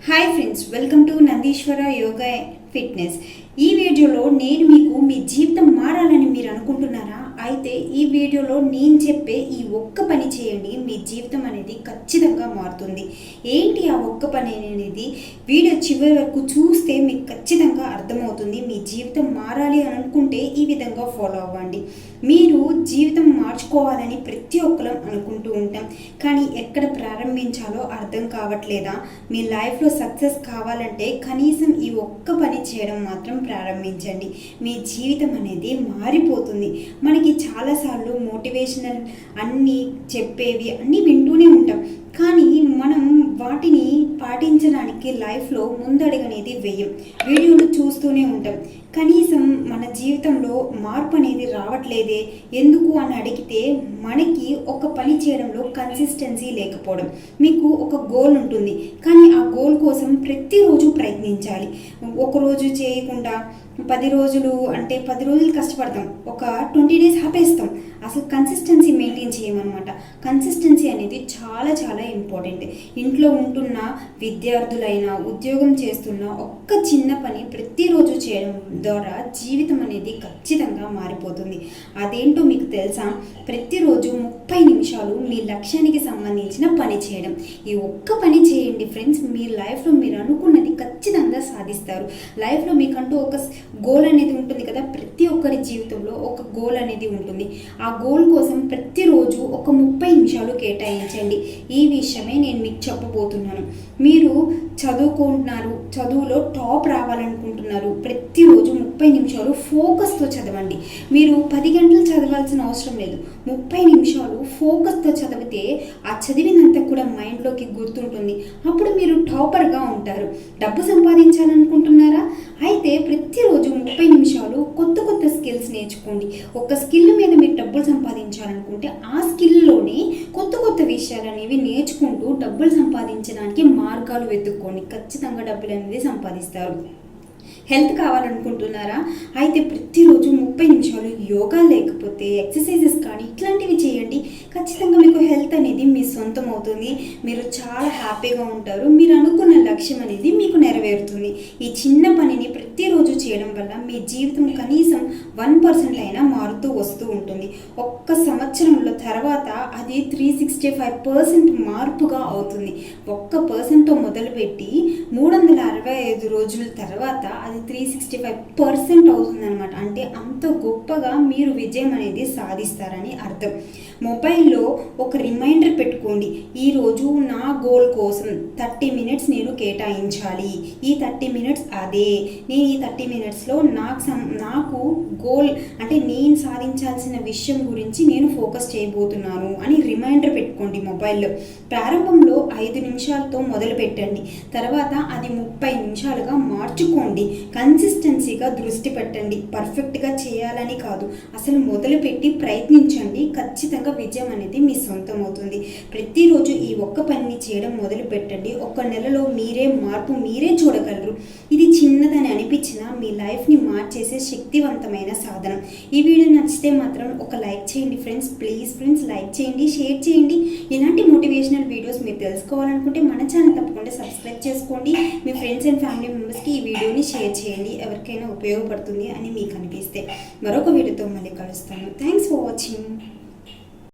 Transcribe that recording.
Hi friends, welcome to Nandeeswara yoga fitness. ఈ వీడియోలో నేను మీకు మీ జీవితం మారాలని మీరు అనుకుంటున్నారా? అయితే ఈ వీడియోలో నేను చెప్పే ఈ ఒక్క పని చేయండి, మీ జీవితం అనేది ఖచ్చితంగా మారుతుంది. ఏంటి ఆ ఒక్క పని అనేది వీడియో చివరి వరకు చూస్తే మీకు ఖచ్చితంగా అర్థమవుతుంది. మీ జీవితం మారాలి అని అనుకుంటే ఈ విధంగా ఫాలో అవ్వండి. మీరు జీవితం మార్చుకోవాలని ప్రతి ఒక్కరం అనుకుంటూ ఉంటాం, కానీ ఎక్కడ ప్రారంభించాలో అర్థం కావట్లేదా? మీ లైఫ్లో సక్సెస్ కావాలంటే కనీసం ఈ ఒక్క పని చేయడం మాత్రం ప్రారంభించండి. మీ జీవితం అనేది మారిపోతుంది. మనకి చాలాసార్లు మోటివేషనల్ అన్నీ చెప్పేవి అన్నీ వింటూనే ఉంటాం, కానీ మనం వాటిని పాటించడానికి లైఫ్లో ముందడుగనేది వేయం. వీడియోలు చూస్తూనే ఉంటాం, కనీసం మన జీవితంలో మార్పు అనేది రావట్లేదే ఎందుకు అని అడిగితే మనకి ఒక పని చేయడంలో కన్సిస్టెన్సీ లేకపోవడం. మీకు ఒక గోల్ ఉంటుంది, కానీ ఆ గోల్ కోసం ప్రతిరోజు ప్రయత్నించాలి. ఒకరోజు చేయకుండా 10 రోజులు అంటే 10 రోజులు కష్టపడతాం, ఒక 20 డేస్ ఆపేస్తాం. అసలు కన్సిస్టెన్సీ మెయింటైన్ చేయమన్నమాట. కన్సిస్టెన్సీ అనేది చాలా చాలా ఇంపార్టెంట్. ఇంట్లో ఉంటున్న విద్యార్థులైనా ఉద్యోగం చేస్తున్న ఒక్క చిన్న పని ప్రతిరోజు చేయడం ద్వారా జీవితం అనేది ఖచ్చితంగా మారిపోతుంది. అదేంటో మీకు తెలుసా? ప్రతిరోజు 30 నిమిషాలు మీ లక్ష్యానికి సంబంధించిన పని చేయడం. ఈ ఒక్క పని చేయండి ఫ్రెండ్స్, మీ లైఫ్లో మీరు అనుకున్నది ఖచ్చితంగా సాధిస్తారు. లైఫ్లో మీకంటూ ఒక గోల్ అనేది ఉంటుంది కదా, ప్రతి ఒక్కరి జీవితంలో ఒక గోల్ అనేది ఉంటుంది. ఆ గోల్ కోసం ప్రతిరోజు ఒక 30 నిమిషాలు కేటాయించండి. ఈ విషయమే నేను మీకు చెప్పబోతున్నాను. మీరు చదువుకుంటున్నారు, చదువులో టాప్ రావాలనుకుంటున్నారు, ప్రతిరోజు 30 నిమిషాలు ఫోకస్తో చదవండి. మీరు 10 గంటలు చదవాల్సిన అవసరం లేదు. 30 నిమిషాలు ఫోకస్తో చదివితే ఆ చదివినంత కూడా మైండ్లోకి గుర్తుంటుంది. అప్పుడు మీరు టాపర్గా ఉంటారు. డబ్బు సంపాదించాలనుకుంటున్నారా? అయితే ప్రతిరోజు 30 నిమిషాలు కొత్త కొత్త స్కిల్స్ నేర్చుకోండి. ఒక స్కిల్ మీద మీరు డబ్బులు సంపాదించాలనుకుంటే ఆ స్కిల్లోనే కొత్త కొత్త విషయాలు అనేవి నేర్చుకుంటూ డబ్బులు సంపాదించడానికి మార్గాలు వెతుక్కోండి. ఖచ్చితంగా డబ్బులు అనేది సంపాదిస్తారు. హెల్త్ కావాలనుకుంటున్నారా? అయితే ప్రతిరోజు 30 నిమిషాలు యోగా లేకపోతే ఎక్సర్సైజెస్ కానీ ఇట్లాంటివి చేయండి. ఖచ్చితంగా మీకు హెల్త్ అనేది మీ సొంతం అవుతుంది. మీరు చాలా హ్యాపీగా ఉంటారు. మీరు అనుకున్న లక్ష్యం అనేది మీకు నెరవేరుతుంది. ఈ చిన్న పనిని ప్రతిరోజు చేయడం వల్ల మీ జీవితం కనీసం 1% అయినా మారుతూ వస్తూ ఉంటుంది. ఒక్క సంవత్సరంలో తర్వాత అది 365% మార్పుగా అవుతుంది. 1%తో మొదలుపెట్టి 365 రోజుల తర్వాత అది 365% అవుతుంది అనమాట. అంటే అంత గొప్పగా మీరు విజయం అనేది సాధిస్తారని అర్థం. మొబైల్లో ఒక రిమైండర్ పెట్టుకోండి. ఈరోజు నా గోల్ కోసం 30 మినిట్స్ నేను కేటాయించాలి. ఈ 30 మినిట్స్ అదే నేను ఈ 30 మినిట్స్లో నాకు గోల్ అంటే నేను సాధించాల్సిన విషయం గురించి నేను ఫోకస్ చేయబోతున్నాను అని రిమైండర్ పెట్టుకోండి మొబైల్లో. ప్రారంభంలో 5 నిమిషాలతో మొదలు పెట్టండి, తర్వాత అది 30 నిమిషాలుగా మార్చుకోండి. కన్సిస్టెన్సీగా దృష్టి పెట్టండి. పర్ఫెక్ట్గా చేయాలని కాదు, అసలు మొదలుపెట్టి ప్రయత్నించండి. ఖచ్చితంగా విజయం అనేది మీ సొంతం అవుతుంది. ప్రతిరోజు ఈ ఒక్క పనిని చేయడం మొదలు పెట్టండి. ఒక నెలలో మార్పు మీరే చూడగలరు. ఇది చిన్నదని అనిపించినా మీ లైఫ్ని మార్చేసే శక్తివంతమైన సాధనం. ఈ వీడియో నచ్చితే మాత్రం ఒక లైక్ చేయండి ఫ్రెండ్స్. ప్లీజ్ ఫ్రెండ్స్, లైక్ చేయండి, షేర్ చేయండి. ఇలాంటి మోటివేషనల్ వీడియోస్ మీరు తెలుసుకోవాలనుకుంటే మన ఛానల్ తప్పకుండా సబ్స్క్రైబ్ చేసుకోండి. మీ ఫ్రెండ్స్ అండ్ ఫ్యామిలీ మెంబర్స్కి ఈ వీడియోని షేర్ చేయండి, ఎవరికైనా ఉపయోగపడుతుంది అని మీకు అనిపిస్తే. మరొక వీడియోతో మళ్ళీ కలుస్తాను. Thanks for watching.